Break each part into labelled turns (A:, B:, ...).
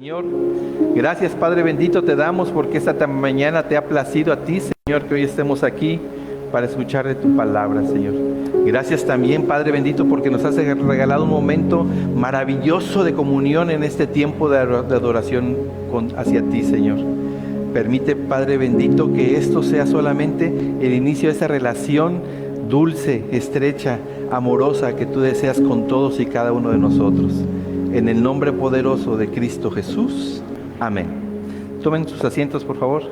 A: Señor, gracias Padre bendito te damos porque esta mañana te ha placido a ti, Señor, que hoy estemos aquí para escuchar de tu palabra, Señor. Gracias también, Padre bendito, porque nos has regalado un momento maravilloso de comunión en este tiempo de adoración hacia ti, Señor. Permite, Padre bendito, que esto sea solamente el inicio de esa relación dulce, estrecha, amorosa que tú deseas con todos y cada uno de nosotros. En el nombre poderoso de Cristo Jesús. Amén. Tomen sus asientos, por favor.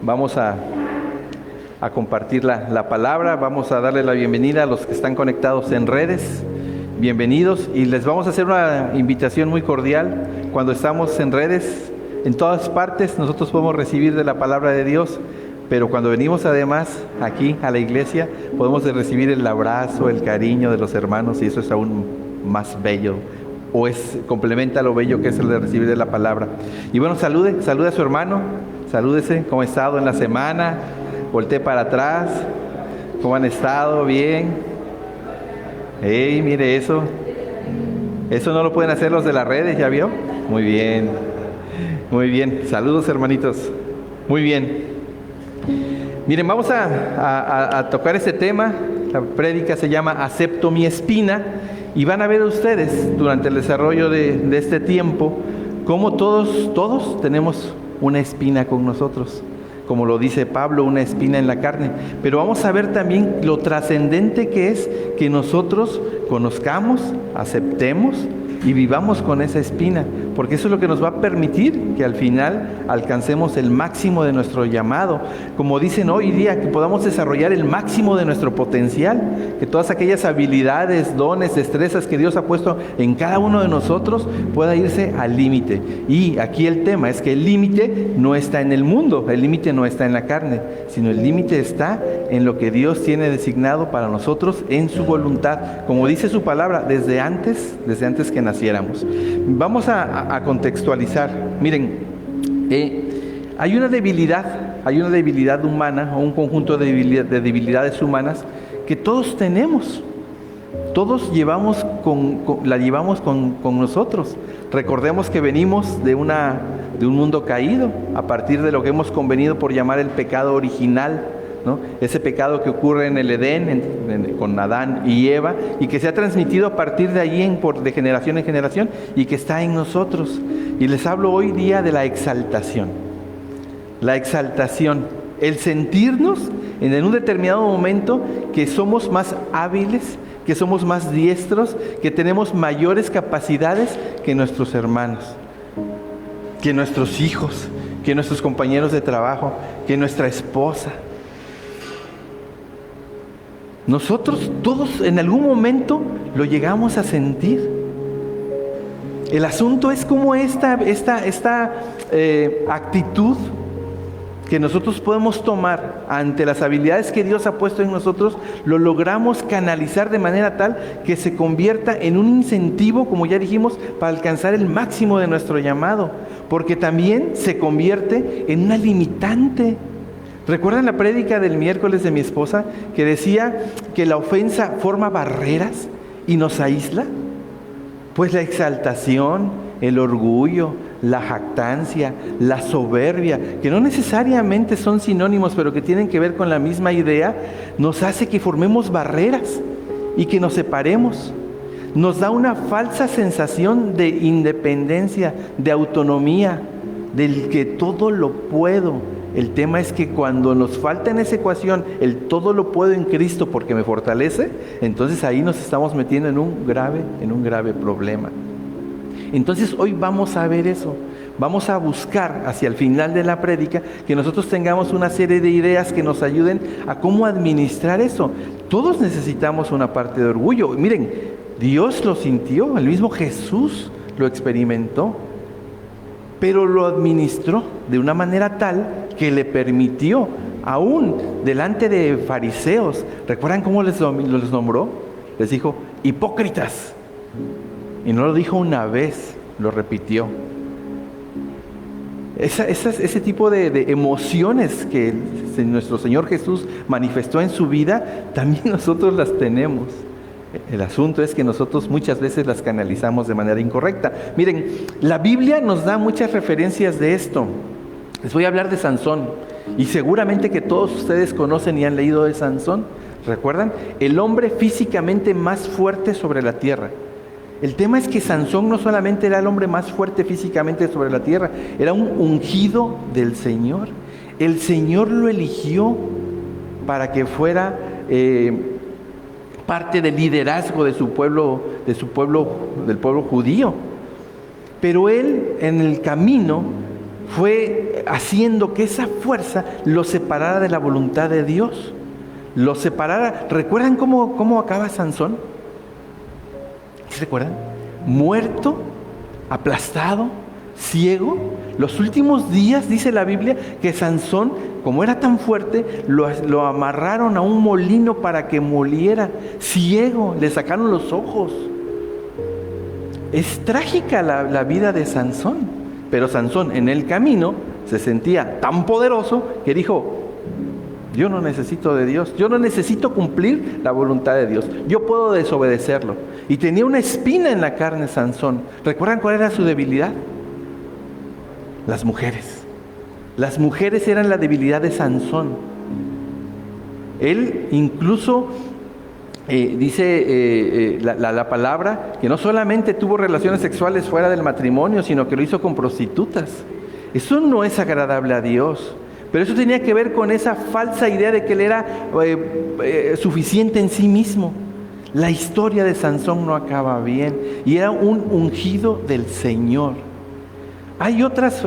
A: Vamos a compartir la palabra. Vamos a darle la bienvenida a los que están conectados en redes. Bienvenidos. Y les vamos a hacer una invitación muy cordial. Cuando estamos en redes, en todas partes, nosotros podemos recibir de la palabra de Dios. Pero cuando venimos además aquí a la iglesia, podemos recibir el abrazo, el cariño de los hermanos, y eso es aún más bello, o complementa lo bello que es el de recibir de la palabra. Y bueno, salude a su hermano, salúdese, ¿cómo ha estado en la semana? Voltee para atrás, ¿cómo han estado? ¿Bien? ¡Ey, mire eso! Eso no lo pueden hacer los de las redes, ¿ya vio? Muy bien, saludos hermanitos, muy bien. Miren, vamos a tocar este tema. La prédica se llama Acepto mi espina, y van a ver ustedes durante el desarrollo de este tiempo cómo todos tenemos una espina con nosotros, como lo dice Pablo, una espina en la carne. Pero vamos a ver también lo trascendente que es que nosotros conozcamos, aceptemos y vivamos con esa espina, porque eso es lo que nos va a permitir que al final alcancemos el máximo de nuestro llamado, como dicen hoy día, que podamos desarrollar el máximo de nuestro potencial, que todas aquellas habilidades, dones, destrezas que Dios ha puesto en cada uno de nosotros pueda irse al límite. Y aquí el tema es que el límite no está en el mundo, el límite no está en la carne, sino el límite está en lo que Dios tiene designado para nosotros en su voluntad, como dice su palabra, desde antes que naciéramos. Vamos a contextualizar. Miren, hay una debilidad humana, o un conjunto de debilidades humanas que todos tenemos. Todos la llevamos con nosotros. Recordemos que venimos de un mundo caído, a partir de lo que hemos convenido por llamar el pecado original, ¿no? Ese pecado que ocurre en el Edén con Adán y Eva, y que se ha transmitido a partir de allí de generación en generación, y que está en nosotros. Y les hablo hoy día de la exaltación. La exaltación, el sentirnos en un determinado momento que somos más hábiles, que somos más diestros, que tenemos mayores capacidades que nuestros hermanos, que nuestros hijos, que nuestros compañeros de trabajo, que nuestra esposa. Nosotros todos en algún momento lo llegamos a sentir. El asunto es cómo esta actitud que nosotros podemos tomar ante las habilidades que Dios ha puesto en nosotros, lo logramos canalizar de manera tal que se convierta en un incentivo, como ya dijimos, para alcanzar el máximo de nuestro llamado, porque también se convierte en una limitante. ¿Recuerdan la prédica del miércoles de mi esposa que decía que la ofensa forma barreras y nos aísla? Pues la exaltación, el orgullo, la jactancia, la soberbia, que no necesariamente son sinónimos, pero que tienen que ver con la misma idea, nos hace que formemos barreras y que nos separemos. Nos da una falsa sensación de independencia, de autonomía, del que todo lo puedo. El tema es que cuando nos falta en esa ecuación el todo lo puedo en Cristo porque me fortalece, entonces ahí nos estamos metiendo en un grave problema. Entonces hoy vamos a ver eso. Vamos a buscar hacia el final de la prédica que nosotros tengamos una serie de ideas que nos ayuden a cómo administrar eso. Todos necesitamos una parte de orgullo. Miren, Dios lo sintió, el mismo Jesús lo experimentó, pero lo administró de una manera tal que le permitió, aún delante de fariseos, ¿recuerdan cómo los nombró? Les dijo, hipócritas. Y no lo dijo una vez, lo repitió. Ese tipo de emociones que nuestro Señor Jesús manifestó en su vida, también nosotros las tenemos. El asunto es que nosotros muchas veces las canalizamos de manera incorrecta. Miren, la Biblia nos da muchas referencias de esto. Les voy a hablar de Sansón. Y seguramente que todos ustedes conocen y han leído de Sansón. ¿Recuerdan? El hombre físicamente más fuerte sobre la tierra. El tema es que Sansón no solamente era el hombre más fuerte físicamente sobre la tierra, era un ungido del Señor. El Señor lo eligió para que fuera parte del liderazgo de su pueblo, del pueblo judío. Pero él en el camino fue haciendo que esa fuerza lo separara de la voluntad de Dios. Lo separara. ¿Recuerdan cómo acaba Sansón? ¿Se recuerdan? Muerto, aplastado, ciego. Los últimos días, dice la Biblia, que Sansón, como era tan fuerte, lo amarraron a un molino para que moliera. Ciego, le sacaron los ojos. Es trágica la vida de Sansón. Pero Sansón en el camino se sentía tan poderoso que dijo: yo no necesito de Dios, yo no necesito cumplir la voluntad de Dios, yo puedo desobedecerlo. Y tenía una espina en la carne Sansón. ¿Recuerdan cuál era su debilidad? Las mujeres. Las mujeres eran la debilidad de Sansón. Él incluso dice la palabra que no solamente tuvo relaciones sexuales fuera del matrimonio, sino que lo hizo con prostitutas. Eso no es agradable a Dios. Pero eso tenía que ver con esa falsa idea de que él era suficiente en sí mismo. La historia de Sansón no acaba bien. Y era un ungido del Señor. Hay otras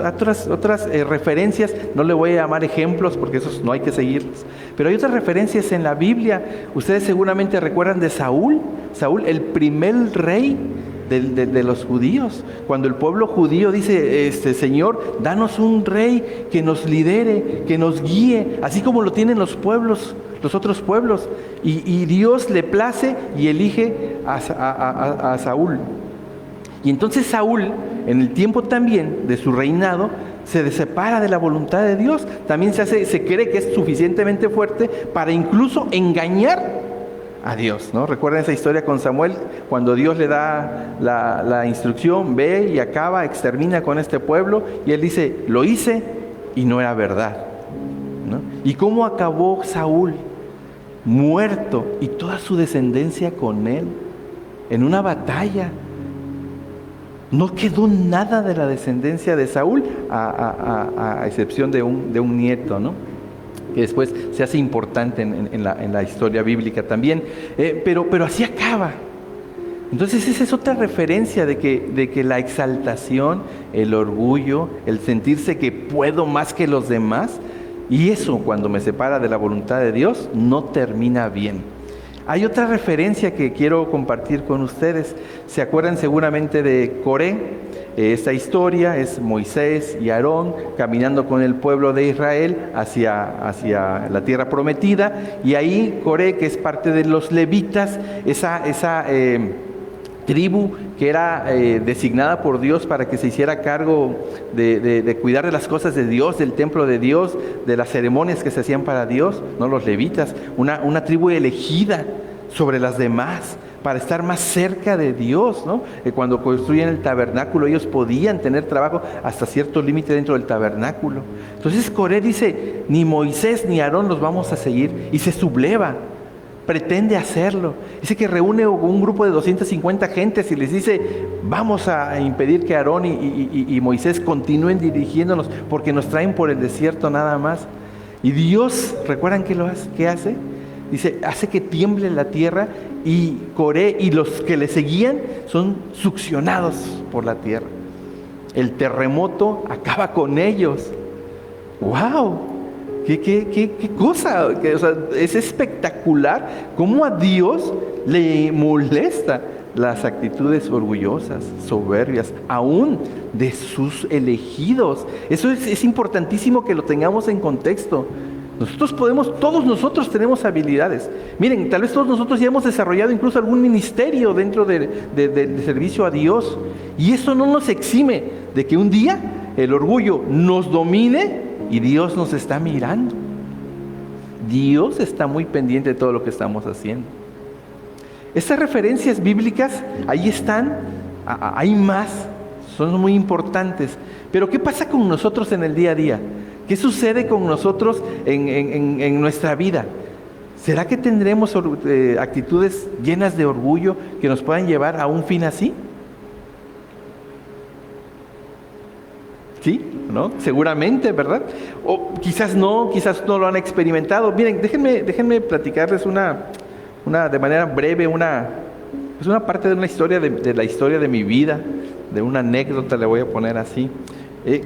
A: referencias, no le voy a llamar ejemplos porque esos no hay que seguirlos. Pero hay otras referencias en la Biblia. Ustedes seguramente recuerdan de Saúl. Saúl, el primer rey de los judíos. Cuando el pueblo judío dice: Señor, danos un rey que nos lidere, que nos guíe, así como lo tienen los pueblos, los otros pueblos. Y Dios le place y elige a Saúl. Y entonces Saúl, en el tiempo también de su reinado, se separa de la voluntad de Dios. También se cree que es suficientemente fuerte para incluso engañar a Dios, ¿no? Recuerden esa historia con Samuel, cuando Dios le da la instrucción: ve y acaba, extermina con este pueblo, y él dice: lo hice y no era verdad, ¿no? ¿Y cómo acabó Saúl? Muerto, y toda su descendencia con él, en una batalla. No quedó nada de la descendencia de Saúl, a excepción de un nieto, ¿no?, que después se hace importante en la historia bíblica también, pero así acaba. Entonces esa es otra referencia de que la exaltación, el orgullo, el sentirse que puedo más que los demás, y eso cuando me separa de la voluntad de Dios, no termina bien. Hay otra referencia que quiero compartir con ustedes. ¿Se acuerdan seguramente de Coré? Esta historia es Moisés y Aarón caminando con el pueblo de Israel hacia la tierra prometida, y ahí Coré, que es parte de los levitas, esa tribu que era designada por Dios para que se hiciera cargo de cuidar de las cosas de Dios, del templo de Dios, de las ceremonias que se hacían para Dios, ¿no? Los levitas, una tribu elegida sobre las demás para estar más cerca de Dios, ¿no? Cuando construyen el tabernáculo, ellos podían tener trabajo hasta cierto límite dentro del tabernáculo. Entonces Coré dice: ni Moisés ni Aarón los vamos a seguir, y se subleva, pretende hacerlo. Dice que reúne un grupo de 250 gentes y les dice: vamos a impedir que Aarón y Moisés continúen dirigiéndonos, porque nos traen por el desierto nada más. Y Dios, ¿recuerdan qué hace? Dice: hace que tiemble la tierra, y Coré y los que le seguían son succionados por la tierra. El terremoto acaba con ellos. ¡Wow! ¿Qué cosa? O sea, es espectacular cómo a Dios le molesta las actitudes orgullosas, soberbias, aún de sus elegidos. Eso es importantísimo que lo tengamos en contexto. Todos nosotros tenemos habilidades. Miren, tal vez todos nosotros ya hemos desarrollado incluso algún ministerio dentro de servicio a Dios, y eso no nos exime de que un día el orgullo nos domine y Dios nos está mirando. Dios está muy pendiente de todo lo que estamos haciendo. Estas referencias bíblicas, ahí están, hay más, son muy importantes. Pero ¿qué pasa con nosotros en el día a día? ¿Qué sucede con nosotros en nuestra vida? ¿Será que tendremos actitudes llenas de orgullo que nos puedan llevar a un fin así? Sí, ¿no? Seguramente, ¿verdad? O quizás no lo han experimentado. Miren, déjenme platicarles de manera breve, una parte de una historia de la historia de mi vida, de una anécdota, le voy a poner así.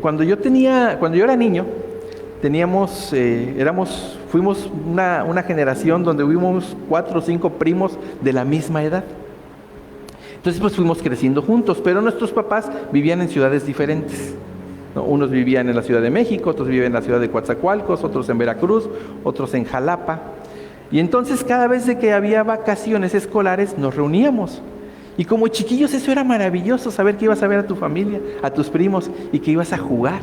A: Cuando yo era niño, fuimos una generación donde hubimos 4 o 5 primos de la misma edad. Entonces pues fuimos creciendo juntos, pero nuestros papás vivían en ciudades diferentes, ¿no? Unos vivían en la Ciudad de México, otros vivían en la ciudad de Coatzacoalcos, otros en Veracruz, otros en Jalapa. Y entonces cada vez de que había vacaciones escolares nos reuníamos. Y como chiquillos eso era maravilloso, saber que ibas a ver a tu familia, a tus primos y que ibas a jugar.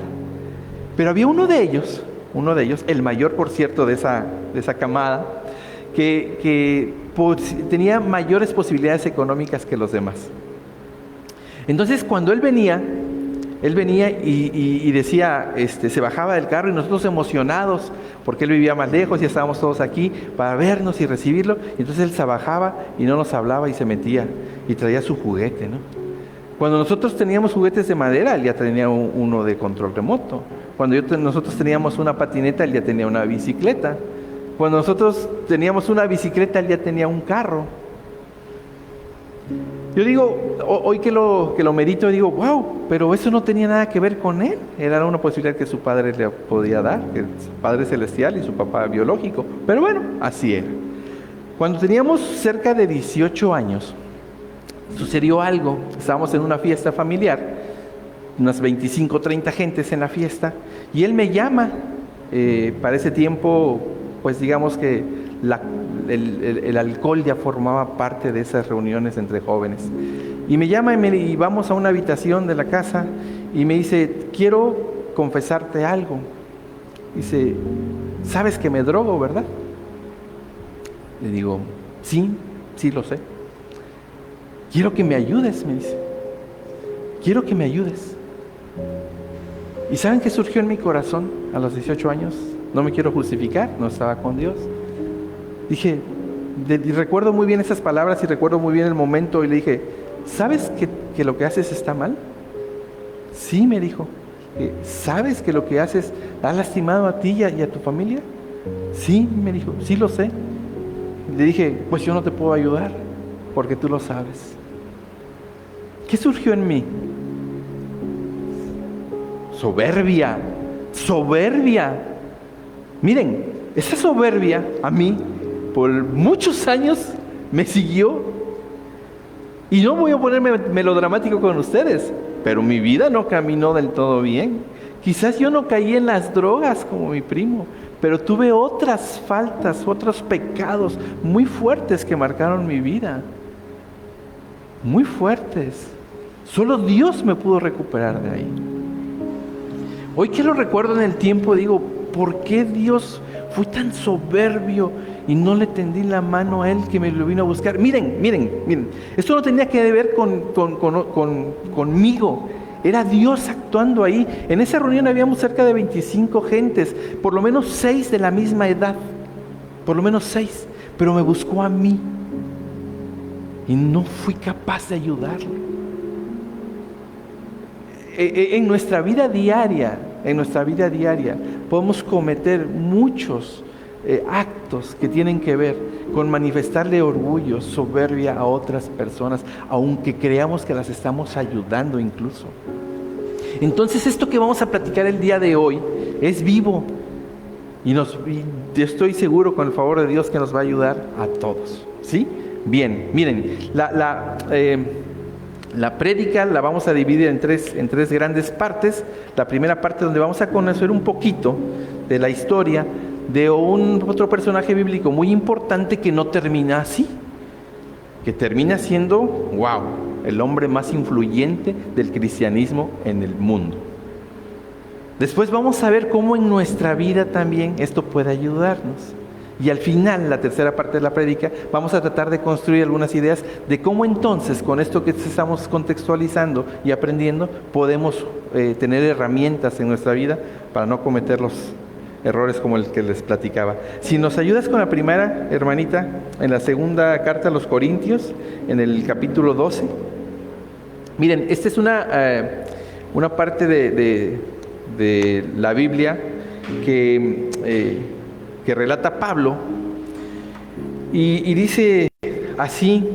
A: Pero había uno de ellos, el mayor por cierto de esa camada, que tenía mayores posibilidades económicas que los demás. Entonces cuando él venía y decía, se bajaba del carro y nosotros emocionados, porque él vivía más lejos y estábamos todos aquí para vernos y recibirlo. Y entonces él se bajaba y no nos hablaba y se metía y traía su juguete, ¿no? Cuando nosotros teníamos juguetes de madera, él ya tenía uno de control remoto. Cuando nosotros teníamos una patineta, él ya tenía una bicicleta. Cuando nosotros teníamos una bicicleta, él ya tenía un carro. Yo digo, hoy que lo medito, digo, wow, pero eso no tenía nada que ver con él. Era una posibilidad que su padre le podía dar, que su padre celestial y su papá biológico. Pero bueno, así era. Cuando teníamos cerca de 18 años, sucedió algo. Estábamos en una fiesta familiar, unas 25 o 30 gentes en la fiesta, y él me llama. Para ese tiempo, pues digamos que el alcohol ya formaba parte de esas reuniones entre jóvenes. Y me llama y vamos a una habitación de la casa y me dice, quiero confesarte algo. Dice, ¿sabes que me drogo, verdad? Le digo, sí lo sé. Quiero que me ayudes, me dice. Quiero que me ayudes. ¿Y saben qué surgió en mi corazón a los 18 años? No me quiero justificar, no estaba con Dios. Dije, recuerdo muy bien esas palabras y recuerdo muy bien el momento y le dije, ¿sabes que lo que haces está mal? Sí, me dijo. ¿Sabes que lo que haces ha lastimado a ti y a tu familia? Sí, me dijo, sí lo sé. Le dije, pues yo no te puedo ayudar porque tú lo sabes. ¿Qué surgió en mí? Soberbia. Miren, esa soberbia a mí por muchos años me siguió. Y no voy a ponerme melodramático con ustedes, pero mi vida no caminó del todo bien. Quizás yo no caí en las drogas como mi primo, pero tuve otras faltas, otros pecados muy fuertes que marcaron mi vida. Muy fuertes. Solo Dios me pudo recuperar de ahí. Hoy que lo recuerdo en el tiempo, digo, ¿por qué Dios fue tan soberbio y no le tendí la mano a Él que me lo vino a buscar? Miren, esto no tenía que ver conmigo. Era Dios actuando ahí. En esa reunión habíamos cerca de 25 gentes, por lo menos 6 de la misma edad, por lo menos 6, pero me buscó a mí y no fui capaz de ayudarle. En nuestra vida diaria, podemos cometer muchos actos que tienen que ver con manifestarle orgullo, soberbia a otras personas, aunque creamos que las estamos ayudando incluso. Entonces esto que vamos a platicar el día de hoy es vivo y yo estoy seguro con el favor de Dios que nos va a ayudar a todos, ¿sí? Bien, miren, la prédica la vamos a dividir en tres grandes partes. La primera parte donde vamos a conocer un poquito de la historia de otro personaje bíblico muy importante que no termina así, que termina siendo, el hombre más influyente del cristianismo en el mundo. Después vamos a ver cómo en nuestra vida también esto puede ayudarnos. Y al final, la tercera parte de la prédica, vamos a tratar de construir algunas ideas de cómo entonces, con esto que estamos contextualizando y aprendiendo, podemos tener herramientas en nuestra vida para no cometer los errores como el que les platicaba. Si nos ayudas con la primera, hermanita, en la segunda carta a los Corintios, en el capítulo 12. Miren, esta es una parte de la Biblia que relata Pablo y dice así,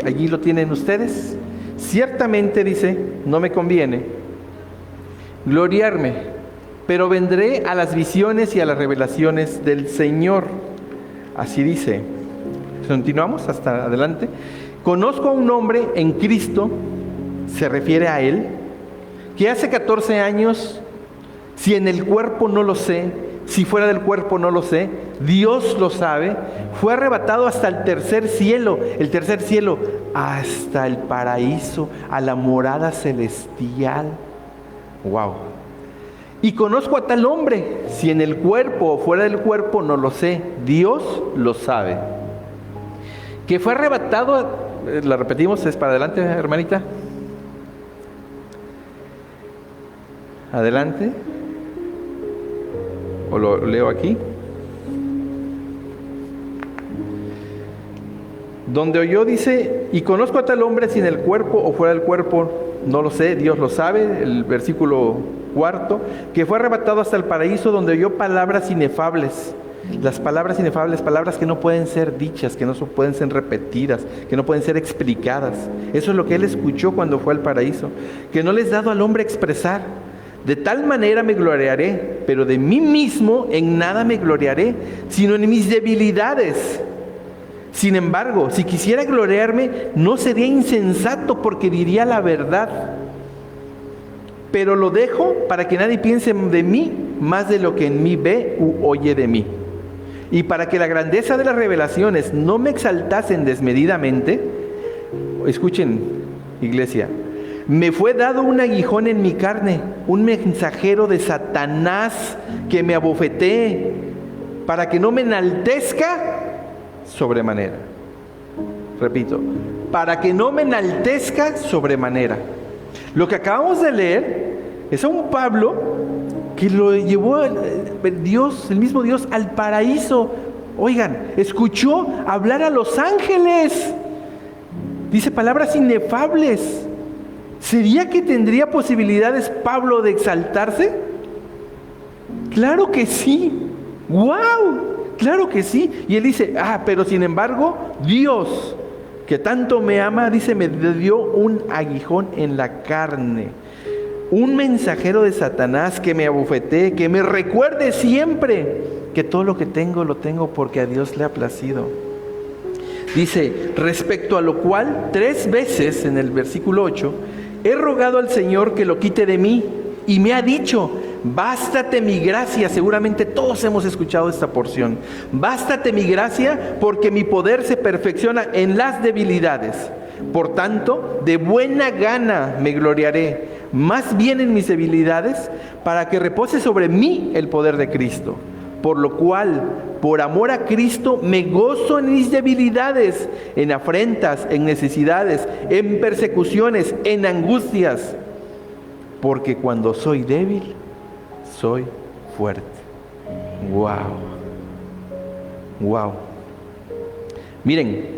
A: allí lo tienen ustedes: ciertamente, dice, no me conviene gloriarme, pero vendré a las visiones y a las revelaciones del Señor. Así dice. Continuamos hasta adelante. Conozco a un hombre en Cristo, se refiere a él, que hace 14 años, si en el cuerpo no lo sé, si fuera del cuerpo no lo sé, Dios lo sabe, fue arrebatado hasta el tercer cielo, hasta el paraíso, a la morada celestial. Wow. Y conozco a tal hombre, si en el cuerpo o fuera del cuerpo no lo sé, Dios lo sabe, que fue arrebatado, la repetimos, es para adelante, hermanita. Adelante. O lo leo aquí. Donde oyó, dice, y conozco a tal hombre si en el cuerpo o fuera del cuerpo, no lo sé, Dios lo sabe, el versículo 4, que fue arrebatado hasta el paraíso, donde oyó palabras inefables. Las palabras inefables, palabras que no pueden ser dichas, que no pueden ser repetidas, que no pueden ser explicadas. Eso es lo que él escuchó cuando fue al paraíso, que no les es dado al hombre expresar. De tal manera me gloriaré, pero de mí mismo en nada me gloriaré, sino en mis debilidades. Sin embargo, si quisiera gloriarme, no sería insensato, porque diría la verdad. Pero lo dejo para que nadie piense de mí más de lo que en mí ve u oye de mí. Y para que la grandeza de las revelaciones no me exaltasen desmedidamente, escuchen, iglesia, me fue dado un aguijón en mi carne, un mensajero de Satanás que me abofetee, para que no me enaltezca sobremanera. Repito, para que no me enaltezca sobremanera. Lo que acabamos de leer es a un Pablo que lo llevó Dios, el mismo Dios, al paraíso. Oigan, escuchó hablar a los ángeles. Dice palabras inefables. ¿Sería que tendría posibilidades Pablo de exaltarse? Claro que sí. ¡Wow! Claro que sí. Y él dice, pero sin embargo, Dios, que tanto me ama, dice, me dio un aguijón en la carne. Un mensajero de Satanás que me abofetee, que me recuerde siempre que todo lo que tengo lo tengo porque a Dios le ha placido. Dice, respecto a lo cual, 3 veces en el versículo 8, he rogado al Señor que lo quite de mí, y me ha dicho, bástate mi gracia. Seguramente todos hemos escuchado esta porción. Bástate mi gracia, porque mi poder se perfecciona en las debilidades. Por tanto, de buena gana me gloriaré, más bien en mis debilidades, para que repose sobre mí el poder de Cristo. Por lo cual, por amor a Cristo, me gozo en mis debilidades, en afrentas, en necesidades, en persecuciones, en angustias. Porque cuando soy débil, soy fuerte. ¡Wow! ¡Wow! Miren,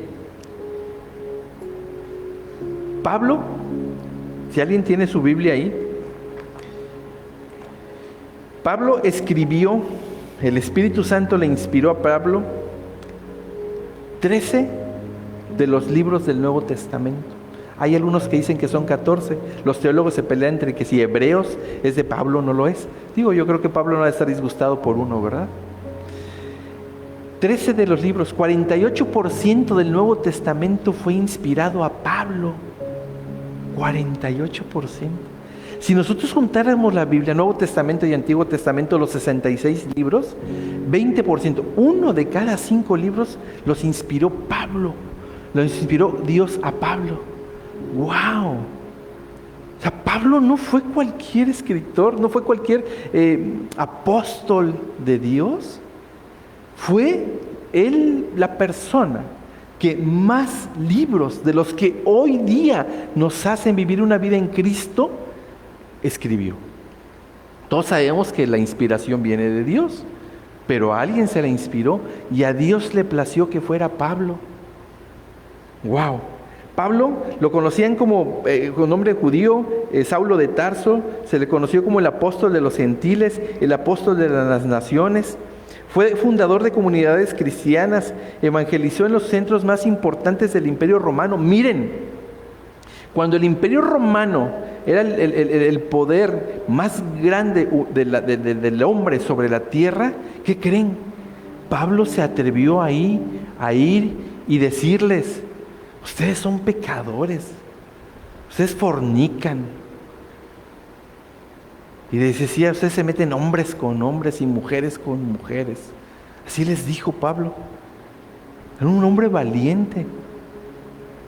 A: Pablo, si alguien tiene su Biblia ahí, Pablo escribió, el Espíritu Santo le inspiró a Pablo 13 de los libros del Nuevo Testamento. Hay algunos que dicen que son 14. Los teólogos se pelean entre que si Hebreos es de Pablo o no lo es. Yo creo que Pablo no va a estar disgustado por uno, ¿verdad? 13 de los libros, 48% del Nuevo Testamento fue inspirado a Pablo. 48%. Si nosotros juntáramos la Biblia, Nuevo Testamento y Antiguo Testamento, los 66 libros, 20%, 1 de cada 5 libros los inspiró Pablo. Los inspiró Dios a Pablo. ¡Wow! O sea, Pablo no fue cualquier escritor, no fue cualquier apóstol de Dios. Fue la persona que más libros de los que hoy día nos hacen vivir una vida en Cristo, escribió. Todos sabemos que la inspiración viene de Dios, pero a alguien se la inspiró y a Dios le plació que fuera Pablo. ¡Wow! Pablo lo conocían como con nombre judío, Saulo de Tarso, se le conoció como el apóstol de los gentiles, el apóstol de las naciones. Fue fundador de comunidades cristianas, evangelizó en los centros más importantes del Imperio Romano. Miren, cuando el Imperio Romano era el poder más grande del hombre sobre la tierra, ¿qué creen? Pablo se atrevió ahí a ir y decirles: ustedes son pecadores, ustedes fornican. Y les decía: ustedes se meten hombres con hombres y mujeres con mujeres. Así les dijo Pablo. Era un hombre valiente.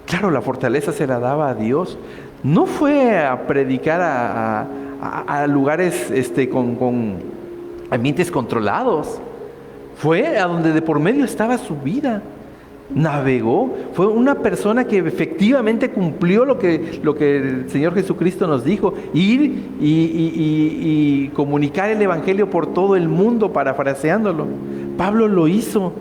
A: Claro, la fortaleza se la daba a Dios. No fue a predicar a lugares con ambientes controlados. Fue a donde de por medio estaba su vida. Navegó, fue una persona que efectivamente cumplió lo que el Señor Jesucristo nos dijo: ir y comunicar el Evangelio por todo el mundo, parafraseándolo. Pablo lo hizo.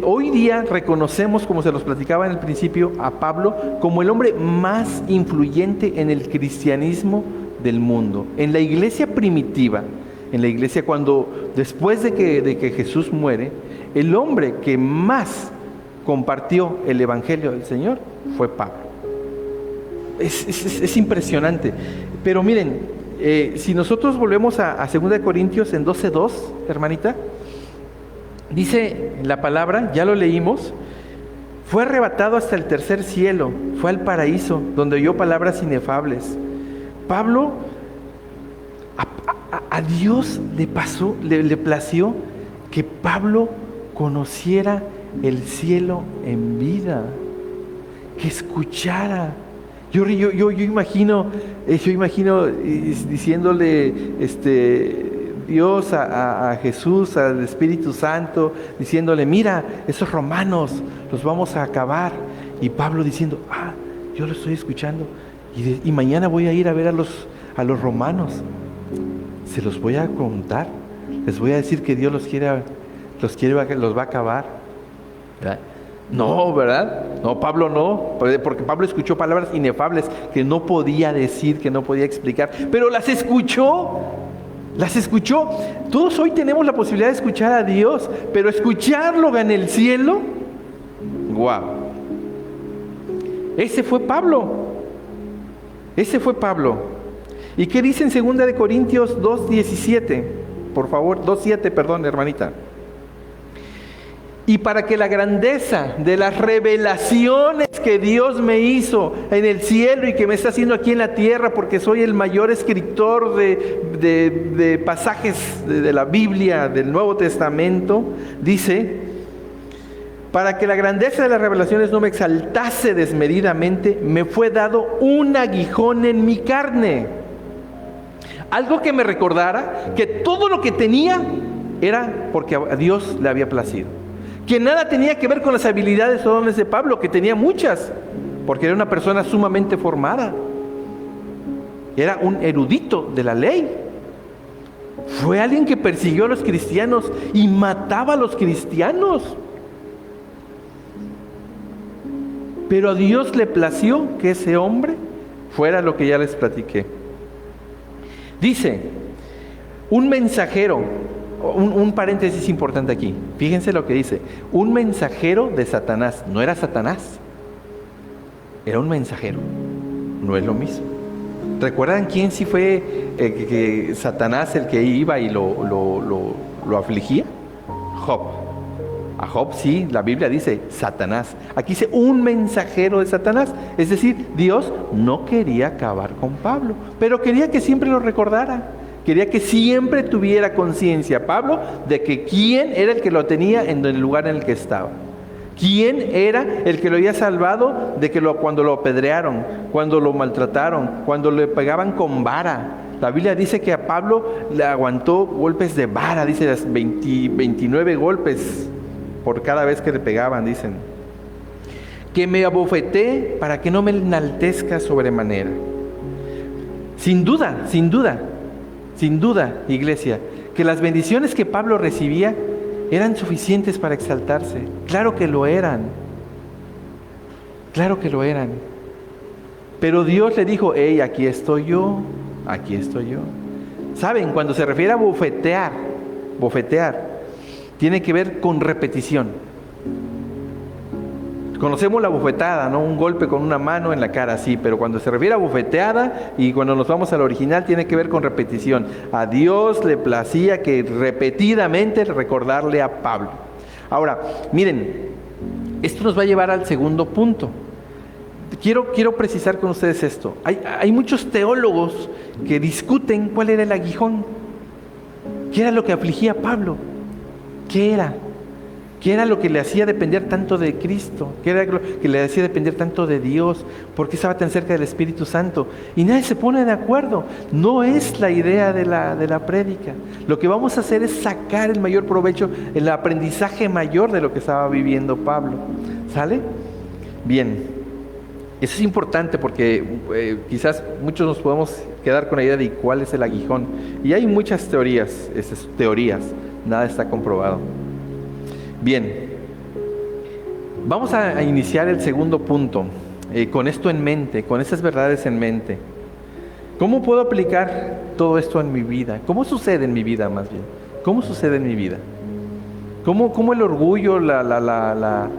A: Hoy día reconocemos, como se los platicaba en el principio, a Pablo como el hombre más influyente en el cristianismo del mundo. En la iglesia primitiva, en la iglesia cuando después de que Jesús muere, el hombre que más compartió el Evangelio del Señor fue Pablo. Es impresionante. Pero miren, si nosotros volvemos a 2 Corintios en 12:2, hermanita, dice la palabra, ya lo leímos: fue arrebatado hasta el tercer cielo, fue al paraíso, donde oyó palabras inefables. Pablo, a Dios le plació que Pablo conociera el cielo en vida, que escuchara. Yo imagino diciéndole Dios a Jesús, al Espíritu Santo, diciéndole: mira, esos romanos los vamos a acabar. Y Pablo diciendo: yo lo estoy escuchando, y mañana voy a ir a ver a los romanos. Se los voy a contar, les voy a decir que Dios los va a acabar. ¿Verdad? No, ¿verdad? No, Pablo no, porque Pablo escuchó palabras inefables que no podía decir, que no podía explicar, pero las escuchó. Todos hoy tenemos la posibilidad de escuchar a Dios, pero escucharlo en el cielo, ¡guau! Ese fue Pablo. ¿Y qué dice en 2 Corintios 2:17? Por favor, 2:7, perdón, hermanita. Y para que la grandeza de las revelaciones que Dios me hizo en el cielo y que me está haciendo aquí en la tierra, porque soy el mayor escritor de pasajes de la Biblia, del Nuevo Testamento, dice: para que la grandeza de las revelaciones no me exaltase desmedidamente, me fue dado un aguijón en mi carne. Algo que me recordara que todo lo que tenía era porque a Dios le había placido. Que nada tenía que ver con las habilidades o dones de Pablo, que tenía muchas, porque era una persona sumamente formada. Era un erudito de la ley. Fue alguien que persiguió a los cristianos y mataba a los cristianos. Pero a Dios le plació que ese hombre fuera lo que ya les platiqué. Dice, un mensajero, un paréntesis importante aquí, fíjense lo que dice: un mensajero de Satanás. No era Satanás, era un mensajero. No es lo mismo. ¿Recuerdan quién sí fue que Satanás el que iba y lo afligía? Job. A Job sí, la Biblia dice Satanás. Aquí dice un mensajero de Satanás. Es decir, Dios no quería acabar con Pablo, pero quería que siempre lo recordara. Quería que siempre tuviera conciencia Pablo de que quién era el que lo tenía en el lugar en el que estaba. ¿Quién era el que lo había salvado de que cuando lo apedrearon, cuando lo maltrataron, cuando le pegaban con vara, La Biblia dice que a Pablo le aguantó golpes de vara, dice 29 golpes por cada vez que le pegaban, dicen. Que me abofeté para que no me enaltezca sobremanera. Sin duda, iglesia, que las bendiciones que Pablo recibía eran suficientes para exaltarse. Claro que lo eran. Claro que lo eran. Pero Dios le dijo, hey, aquí estoy yo. ¿Saben? Cuando se refiere a bofetear, tiene que ver con repetición. Conocemos la bofetada, ¿no? Un golpe con una mano en la cara, sí, pero cuando se refiere a bofeteada y cuando nos vamos al original tiene que ver con repetición. A Dios le placía que repetidamente recordarle a Pablo. Ahora, miren, esto nos va a llevar al segundo punto. Quiero precisar con ustedes esto. Hay muchos teólogos que discuten cuál era el aguijón. ¿Qué era lo que afligía a Pablo? ¿Qué era? ¿Qué era lo que le hacía depender tanto de Cristo? ¿Qué era lo que le hacía depender tanto de Dios? ¿Por qué estaba tan cerca del Espíritu Santo? Y nadie se pone de acuerdo. No es la idea de la prédica. Lo que vamos a hacer es sacar el mayor provecho, el aprendizaje mayor de lo que estaba viviendo Pablo. ¿Sale? Bien. Eso es importante porque quizás muchos nos podemos quedar con la idea de cuál es el aguijón. Y hay muchas teorías, nada está comprobado. Bien, vamos a iniciar el segundo punto, con esto en mente, con estas verdades en mente. ¿Cómo puedo aplicar todo esto en mi vida? ¿Cómo sucede en mi vida más bien? ¿Cómo sucede en mi vida? ¿Cómo el orgullo, la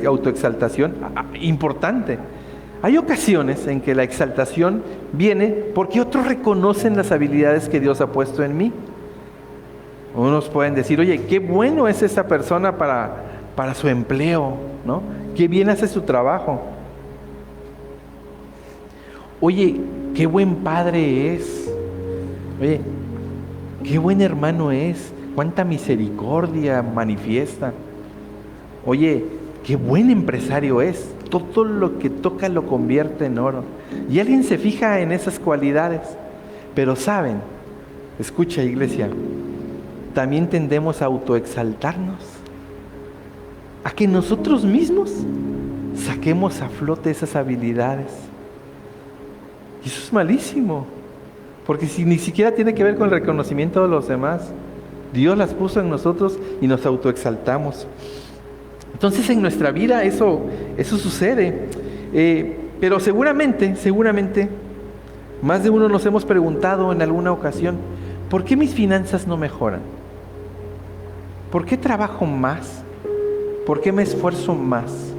A: autoexaltación? Importante. Hay ocasiones en que la exaltación viene porque otros reconocen las habilidades que Dios ha puesto en mí. Unos pueden decir, oye, qué bueno es esta persona para su empleo, ¿no? Qué bien hace su trabajo. Oye, qué buen padre es. Oye, qué buen hermano es. Cuánta misericordia manifiesta. Oye, qué buen empresario es. Todo lo que toca lo convierte en oro. Y alguien se fija en esas cualidades. Pero saben, escucha, iglesia, también tendemos a autoexaltarnos, a que nosotros mismos saquemos a flote esas habilidades. Y eso es malísimo, porque si ni siquiera tiene que ver con el reconocimiento de los demás, Dios las puso en nosotros y nos autoexaltamos. Entonces en nuestra vida eso sucede, pero seguramente, más de uno nos hemos preguntado en alguna ocasión, ¿por qué mis finanzas no mejoran? ¿Por qué trabajo más? ¿Por qué me esfuerzo más?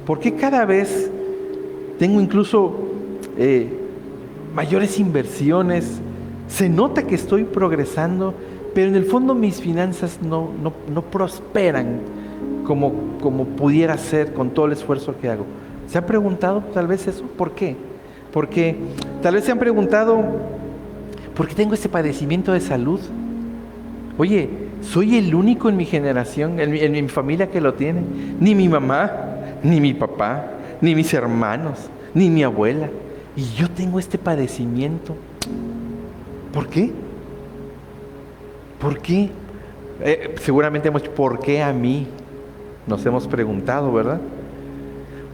A: ¿Por qué cada vez tengo incluso mayores inversiones? Se nota que estoy progresando, pero en el fondo mis finanzas no prosperan como pudiera ser con todo el esfuerzo que hago. ¿Se han preguntado tal vez eso? ¿Por qué? Porque tal vez se han preguntado, ¿por qué tengo este padecimiento de salud? Oye, ¿soy el único en mi generación, en mi familia que lo tiene? Ni mi mamá, ni mi papá, ni mis hermanos, ni mi abuela. Y yo tengo este padecimiento. ¿Por qué? ¿Por qué? Seguramente hemos dicho, ¿por qué a mí? Nos hemos preguntado, ¿verdad?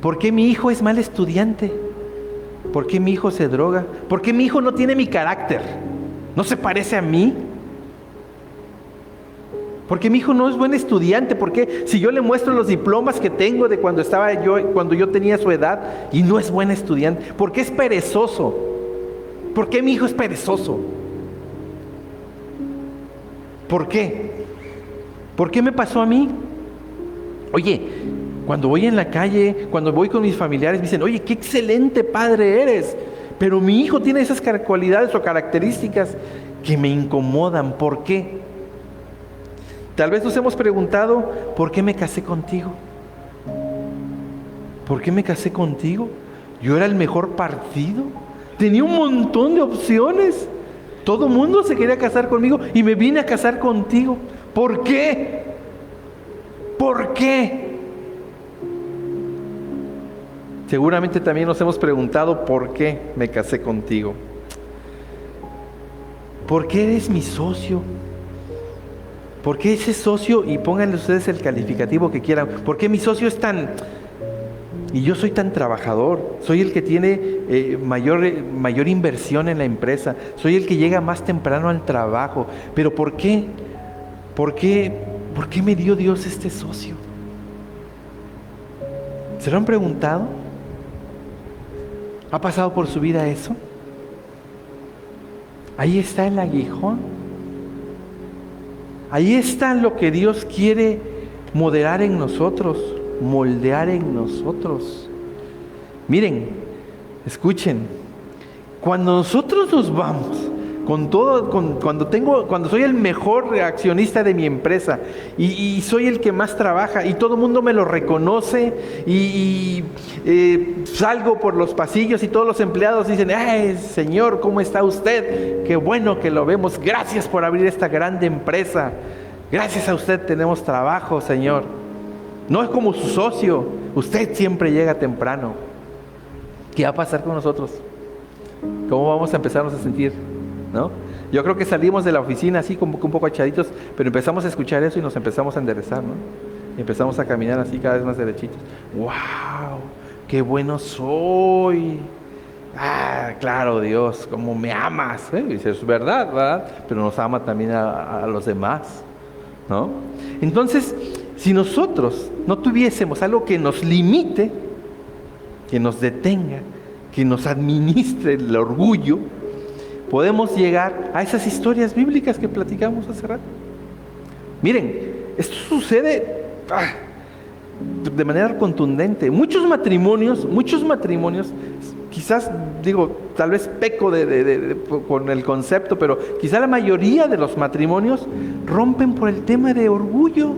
A: ¿Por qué mi hijo es mal estudiante? ¿Por qué mi hijo se droga? ¿Por qué mi hijo no tiene mi carácter? ¿No se parece a mí? ¿Por qué mi hijo no es buen estudiante? ¿Por qué si yo le muestro los diplomas que tengo de cuando yo tenía su edad y no es buen estudiante? ¿Por qué es perezoso? ¿Por qué mi hijo es perezoso? ¿Por qué? ¿Por qué me pasó a mí? Oye, cuando voy en la calle, cuando voy con mis familiares, me dicen, oye, qué excelente padre eres, pero mi hijo tiene esas cualidades o características que me incomodan. ¿Por qué? Tal vez nos hemos preguntado, ¿por qué me casé contigo? ¿Por qué me casé contigo? Yo era el mejor partido, tenía un montón de opciones, todo el mundo se quería casar conmigo y me vine a casar contigo. ¿Por qué? ¿Por qué? Seguramente también nos hemos preguntado, ¿por qué me casé contigo? ¿por qué eres mi socio? ¿Por qué ese socio? Y pónganle ustedes el calificativo que quieran. ¿Por qué mi socio es tan... y yo soy tan trabajador? Soy el que tiene mayor inversión en la empresa. Soy el que llega más temprano al trabajo. ¿Pero por qué? ¿Por qué me dio Dios este socio? ¿Se lo han preguntado? ¿Ha pasado por su vida eso? Ahí está el aguijón. Ahí está lo que Dios quiere modelar en nosotros, moldear en nosotros. Miren, escuchen, cuando nosotros nos vamos con todo, cuando soy el mejor accionista de mi empresa y soy el que más trabaja y todo el mundo me lo reconoce y salgo por los pasillos y todos los empleados dicen: ¡ay, señor, ¿cómo está usted? Qué bueno que lo vemos, gracias por abrir esta grande empresa, gracias a usted tenemos trabajo, señor. No es como su socio, usted siempre llega temprano. ¿Qué va a pasar con nosotros? ¿Cómo vamos a empezarnos a sentir? ¿No? Yo creo que salimos de la oficina así como un poco echaditos, pero empezamos a escuchar eso y nos empezamos a enderezar, ¿no? Y empezamos a caminar así cada vez más derechitos. ¡Wow! ¡Qué bueno soy! ¡Ah, claro, Dios! ¡Cómo me amas! Y dice, es verdad, ¿verdad? Pero nos ama también a los demás, ¿no? Entonces, si nosotros no tuviésemos algo que nos limite, que nos detenga, que nos administre el orgullo, podemos llegar a esas historias bíblicas que platicamos hace rato. Miren, esto sucede de manera contundente. Muchos matrimonios, quizás digo, tal vez peco con el concepto, pero quizá la mayoría de los matrimonios rompen por el tema de orgullo,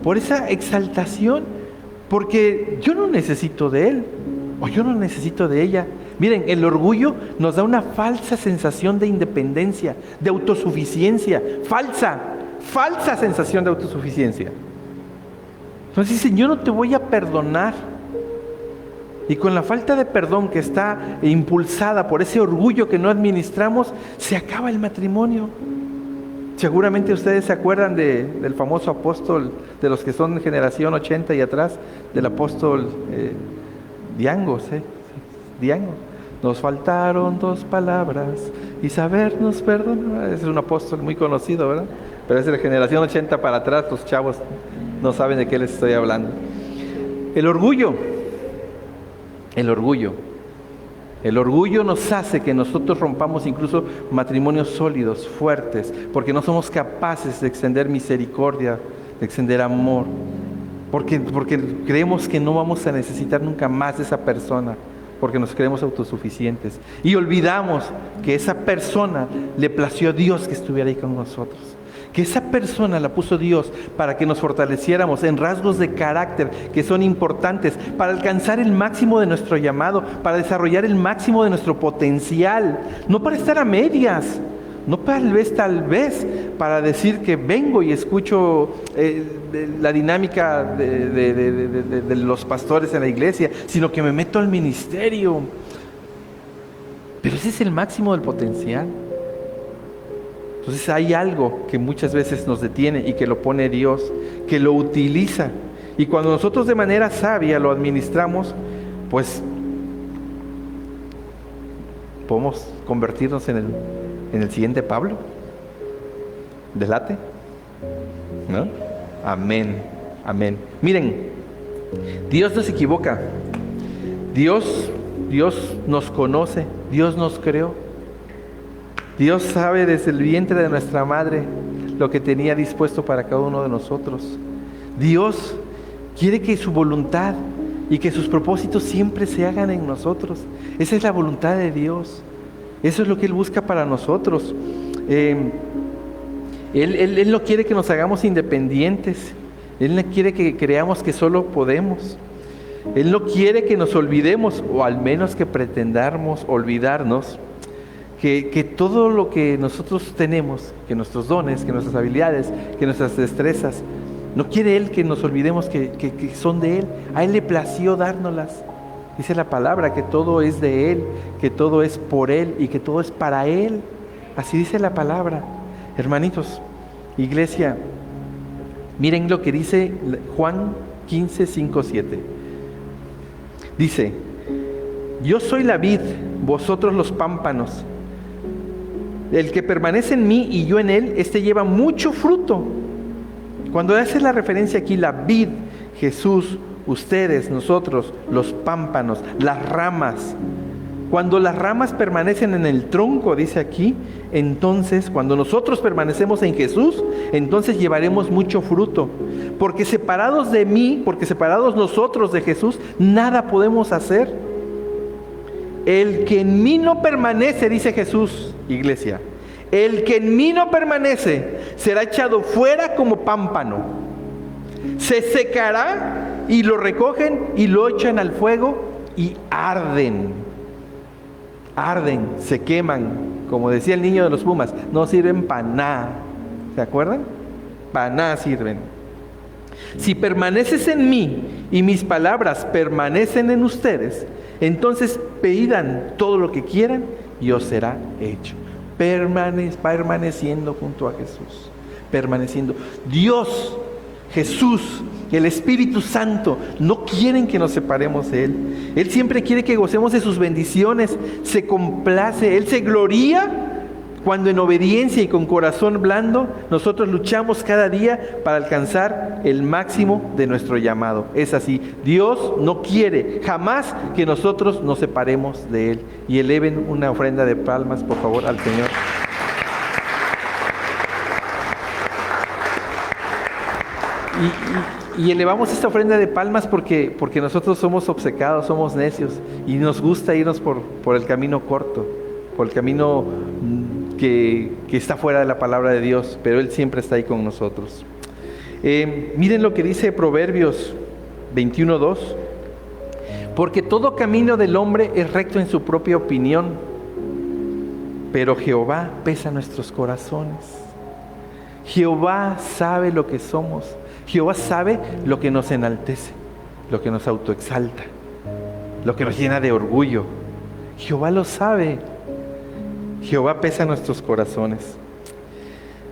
A: por esa exaltación, porque yo no necesito de él, o yo no necesito de ella. Miren, el orgullo nos da una falsa sensación de independencia, de autosuficiencia, falsa sensación de autosuficiencia. Entonces dicen, yo no te voy a perdonar. Y con la falta de perdón que está impulsada por ese orgullo que no administramos, se acaba el matrimonio. Seguramente ustedes se acuerdan del famoso apóstol, de los que son generación 80 y atrás, del apóstol Diangos, Diangos. Nos faltaron 2 palabras y sabernos perdonar. Ese es un apóstol muy conocido, ¿verdad? Pero es de la generación 80 para atrás, los chavos no saben de qué les estoy hablando. El orgullo nos hace que nosotros rompamos incluso matrimonios sólidos, fuertes, porque no somos capaces de extender misericordia, de extender amor, porque creemos que no vamos a necesitar nunca más de esa persona, porque nos creemos autosuficientes y olvidamos que esa persona le plació a Dios que estuviera ahí con nosotros, que esa persona la puso Dios para que nos fortaleciéramos en rasgos de carácter que son importantes para alcanzar el máximo de nuestro llamado, para desarrollar el máximo de nuestro potencial, no para estar a medias, no tal vez para decir que vengo y escucho la dinámica de los pastores en la iglesia, sino que me meto al ministerio. Pero ese es el máximo del potencial. Entonces hay algo que muchas veces nos detiene y que lo pone Dios, que lo utiliza. Y cuando nosotros de manera sabia lo administramos, pues podemos convertirnos en el siguiente Pablo. ¿Delate? ¿No? Amén, amén. Miren, Dios no se equivoca. Dios nos conoce, Dios nos creó. Dios sabe desde el vientre de nuestra madre lo que tenía dispuesto para cada uno de nosotros. Dios quiere que su voluntad y que sus propósitos siempre se hagan en nosotros. Esa es la voluntad de Dios. Eso es lo que Él busca para nosotros. Él no quiere que nos hagamos independientes. Él no quiere que creamos que solo podemos. Él no quiere que nos olvidemos, o al menos que pretendamos olvidarnos, que todo lo que nosotros tenemos, que nuestros dones, que nuestras habilidades, que nuestras destrezas, no quiere Él que nos olvidemos que son de Él. A Él le plació dárnoslas. Dice la palabra que todo es de Él, que todo es por Él y que todo es para Él. Así dice la palabra. Hermanitos, iglesia, miren lo que dice Juan 15, 5, 7. Dice: yo soy la vid, vosotros los pámpanos. El que permanece en mí y yo en él, este lleva mucho fruto. Cuando hace la referencia aquí, la vid, Jesús, ustedes, nosotros, los pámpanos, las ramas. Cuando las ramas permanecen en el tronco, dice aquí, entonces cuando nosotros permanecemos en Jesús, entonces llevaremos mucho fruto. Porque separados de mí, porque separados nosotros de Jesús, nada podemos hacer. El que en mí no permanece, dice Jesús, iglesia, el que en mí no permanece será echado fuera como pámpano. Se secará y lo recogen y lo echan al fuego y arden. Arden, se queman, como decía el niño de los Pumas, no sirven para nada. ¿Se acuerdan? Para nada sirven. Si permaneces en mí y mis palabras permanecen en ustedes, entonces pidan todo lo que quieran y os será hecho. Permaneciendo junto a Jesús. Permaneciendo. Dios, Jesús, el Espíritu Santo no quieren que nos separemos de Él. Él siempre quiere que gocemos de sus bendiciones. Se complace, Él se gloría cuando en obediencia y con corazón blando nosotros luchamos cada día para alcanzar el máximo de nuestro llamado. Es así. Dios no quiere jamás que nosotros nos separemos de Él. Y eleven una ofrenda de palmas, por favor, al Señor. Y elevamos esta ofrenda de palmas porque nosotros somos obcecados, somos necios y nos gusta irnos por el camino corto, por el camino que está fuera de la palabra de Dios, pero Él siempre está ahí con nosotros. Miren lo que dice Proverbios 21:2. Porque todo camino del hombre es recto en su propia opinión, pero Jehová pesa nuestros corazones. Jehová sabe lo que somos. Jehová sabe lo que nos enaltece, lo que nos autoexalta, lo que nos llena de orgullo. Jehová lo sabe. Jehová pesa nuestros corazones.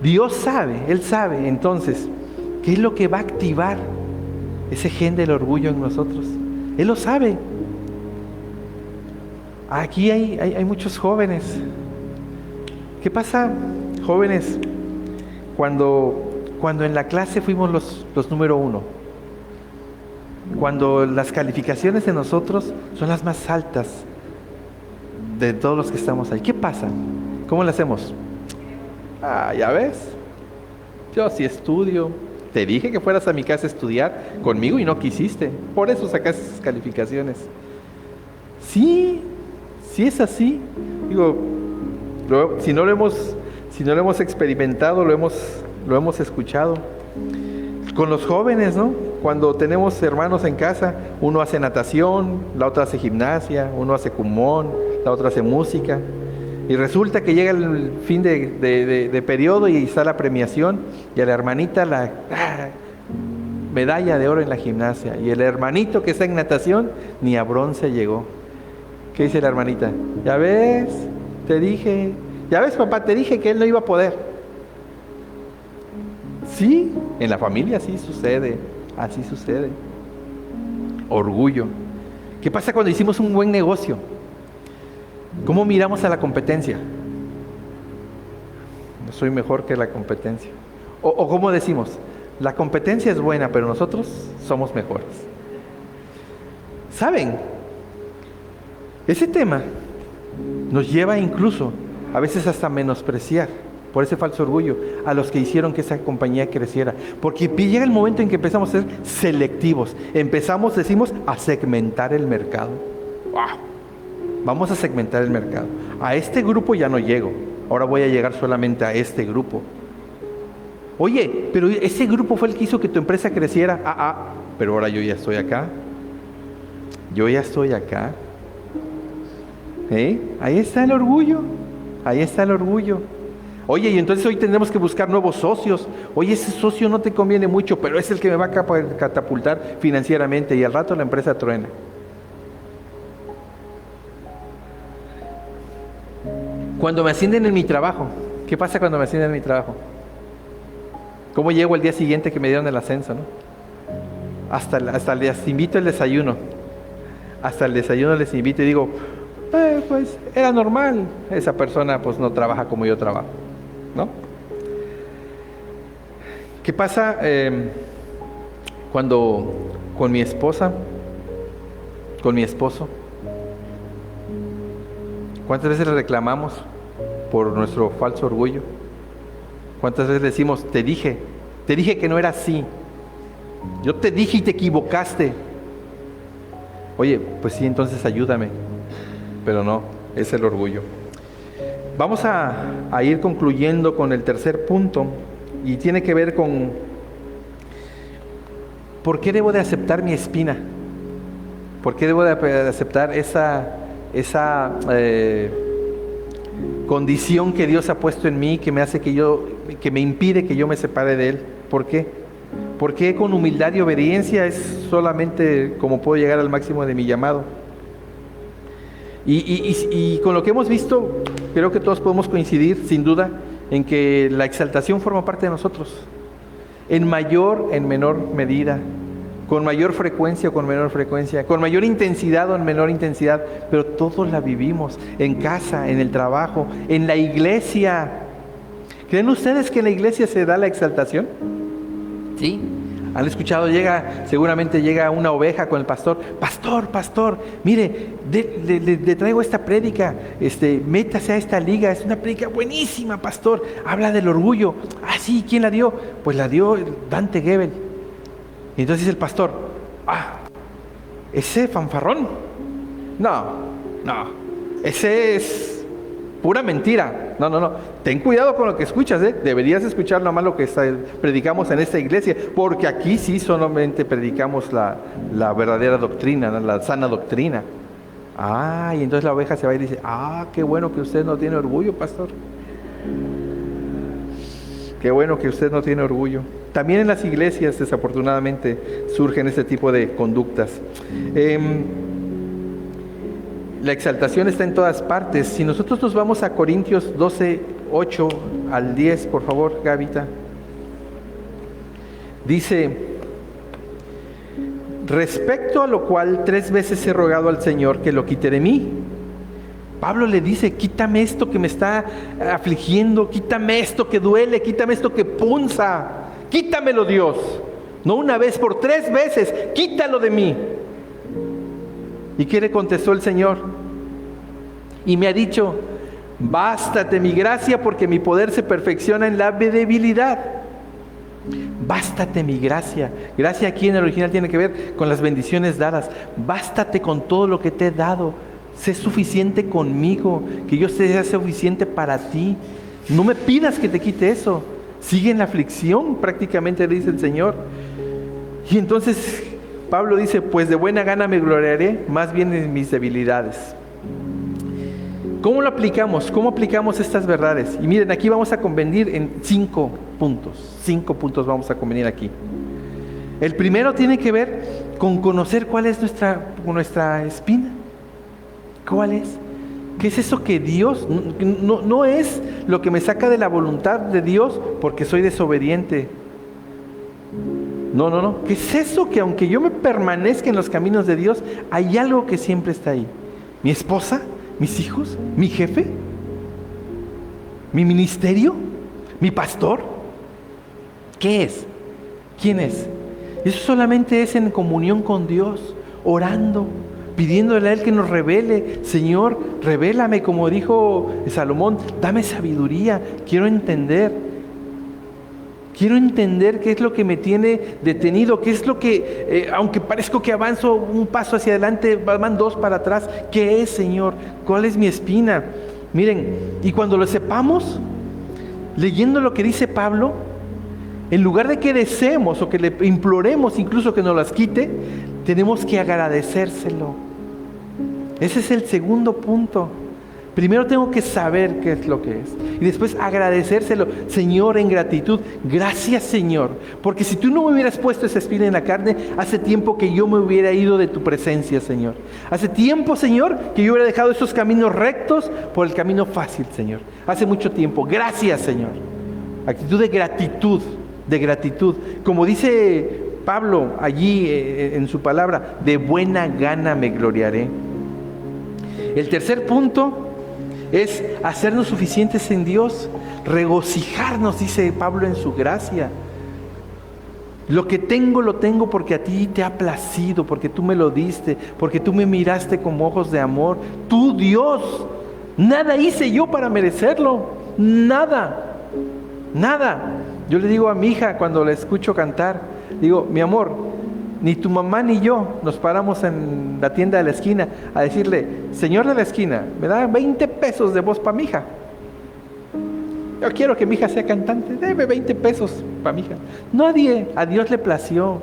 A: Dios sabe, Él sabe. Entonces, ¿qué es lo que va a activar ese gen del orgullo en nosotros? Él lo sabe. Aquí hay muchos jóvenes. ¿Qué pasa, jóvenes, cuando en la clase fuimos los número 1? Cuando las calificaciones de nosotros son las más altas de todos los que estamos ahí. ¿Qué pasa? ¿Cómo lo hacemos? Ya ves, yo sí estudio. Te dije que fueras a mi casa a estudiar conmigo y no quisiste. Por eso sacaste esas calificaciones. Sí es así. Digo, si no lo hemos experimentado, lo hemos escuchado. Con los jóvenes, ¿no? Cuando tenemos hermanos en casa, uno hace natación, la otra hace gimnasia, uno hace cumón, la otra hace música. Y resulta que llega el fin de periodo y está la premiación y a la hermanita la medalla de oro en la gimnasia. Y el hermanito que está en natación ni a bronce llegó. ¿Qué dice la hermanita? Ya ves, te dije, ya ves, papá, te dije que él no iba a poder. Sí, en la familia así sucede. Orgullo. ¿Qué pasa cuando hicimos un buen negocio? ¿Cómo miramos a la competencia? No soy mejor que la competencia. O ¿cómo decimos? La competencia es buena, pero nosotros somos mejores. ¿Saben? Ese tema nos lleva incluso a veces hasta menospreciar, por ese falso orgullo, a los que hicieron que esa compañía creciera. Porque llega el momento en que empezamos a ser selectivos. Decimos, a segmentar el mercado. ¡Wow! Vamos a segmentar el mercado. A este grupo ya no llego. Ahora voy a llegar solamente a este grupo. Oye, pero ese grupo fue el que hizo que tu empresa creciera. Pero ahora yo ya estoy acá. Ahí está el orgullo. Oye, y entonces hoy tendremos que buscar nuevos socios. Oye, ese socio no te conviene mucho, pero es el que me va a catapultar financieramente y al rato la empresa truena. Cuando me ascienden en mi trabajo, ¿qué pasa cuando me ascienden en mi trabajo? ¿Cómo llego el día siguiente que me dieron el ascenso, no? Hasta les invito el desayuno. Hasta el desayuno les invito y digo, pues era normal. Esa persona pues no trabaja como yo trabajo, ¿no? ¿Qué pasa cuando con mi esposa, con mi esposo? ¿Cuántas veces le reclamamos por nuestro falso orgullo? ¿Cuántas veces decimos, te dije que no era así? Yo te dije y te equivocaste. Oye, pues sí, entonces ayúdame. Pero no, es el orgullo. Vamos a ir concluyendo con el tercer punto y tiene que ver con ¿por qué debo de aceptar mi espina? ¿Por qué debo de aceptar esa condición que Dios ha puesto en mí que me hace que me impide que yo me separe de Él? ¿Por qué? Porque con humildad y obediencia es solamente como puedo llegar al máximo de mi llamado. Y con lo que hemos visto, creo que todos podemos coincidir, sin duda, en que la exaltación forma parte de nosotros. En mayor, en menor medida, con mayor frecuencia o con menor frecuencia, con mayor intensidad o en menor intensidad, pero todos la vivimos, en casa, en el trabajo, en la iglesia. ¿Creen ustedes que en la iglesia se da la exaltación? ¿Sí? ¿Han escuchado? Seguramente llega una oveja con el pastor. Pastor, mire, le traigo esta prédica, métase a esta liga, es una prédica buenísima, pastor. Habla del orgullo. Ah, sí, ¿quién la dio? Pues la dio Dante Gebel. Y entonces dice el pastor, ese fanfarrón. No, ese es pura mentira. No. Ten cuidado con lo que escuchas, Deberías escuchar nomás lo que predicamos en esta iglesia, porque aquí sí solamente predicamos la verdadera doctrina, la sana doctrina. Y entonces la oveja se va y dice, qué bueno que usted no tiene orgullo, pastor. Qué bueno que usted no tiene orgullo. También en las iglesias, desafortunadamente, surgen este tipo de conductas. La exaltación está en todas partes. Si nosotros nos vamos a Corintios 12, 8 al 10, por favor, Gavita. Dice, respecto a lo cual 3 veces he rogado al Señor que lo quite de mí. Pablo le dice, quítame esto que me está afligiendo, quítame esto que duele, quítame esto que punza, quítamelo, Dios. No una vez, por 3 veces, quítalo de mí. ¿Y qué le contestó el Señor? Y me ha dicho, bástate mi gracia porque mi poder se perfecciona en la debilidad. Bástate mi gracia. Gracia aquí en el original tiene que ver con las bendiciones dadas. Bástate con todo lo que te he dado. Sé suficiente conmigo, que yo sea suficiente para ti. No me pidas que te quite eso. Sigue en la aflicción, prácticamente le dice el Señor. Y entonces Pablo dice, pues de buena gana me gloriaré, más bien en mis debilidades. ¿Cómo lo aplicamos? ¿Cómo aplicamos estas verdades? Y miren, aquí vamos a convenir en 5 puntos. 5 puntos vamos a convenir aquí. El primero tiene que ver con conocer cuál es nuestra espina. ¿Cuál es? ¿Qué es eso que Dios? No es lo que me saca de la voluntad de Dios porque soy desobediente. No. ¿Qué es eso que aunque yo me permanezca en los caminos de Dios, hay algo que siempre está ahí? ¿Mi esposa? ¿Mis hijos? ¿Mi jefe? ¿Mi ministerio? ¿Mi pastor? ¿Qué es? ¿Quién es? Eso solamente es en comunión con Dios, orando, pidiéndole a Él que nos revele. Señor, revélame, como dijo Salomón, dame sabiduría, quiero entender qué es lo que me tiene detenido, qué es lo que, aunque parezco que avanzo un paso hacia adelante, van 2 para atrás. ¿Qué es, Señor? ¿Cuál es mi espina? Miren, y cuando lo sepamos, leyendo lo que dice Pablo, en lugar de que deseemos o que le imploremos incluso que nos las quite, tenemos que agradecérselo. Ese es el segundo punto. Primero tengo que saber qué es lo que es. Y después agradecérselo. Señor, en gratitud. Gracias, Señor. Porque si tú no me hubieras puesto esa espina en la carne, hace tiempo que yo me hubiera ido de tu presencia, Señor. Hace tiempo, Señor, que yo hubiera dejado esos caminos rectos por el camino fácil, Señor. Hace mucho tiempo. Gracias, Señor. Actitud de gratitud. De gratitud. Como dice Pablo allí en su palabra, de buena gana me gloriaré. El tercer punto es hacernos suficientes en Dios, regocijarnos, dice Pablo, en su gracia. Lo que tengo, lo tengo porque a ti te ha placido, porque tú me lo diste, porque tú me miraste con ojos de amor. Tú, Dios, nada hice yo para merecerlo, nada, nada. Yo le digo a mi hija cuando la escucho cantar, digo, mi amor, ni tu mamá ni yo nos paramos en la tienda de la esquina a decirle, señor de la esquina, me da 20 pesos de voz para mi hija. Yo quiero que mi hija sea cantante, deme 20 pesos para mi hija. Nadie, a Dios le plació.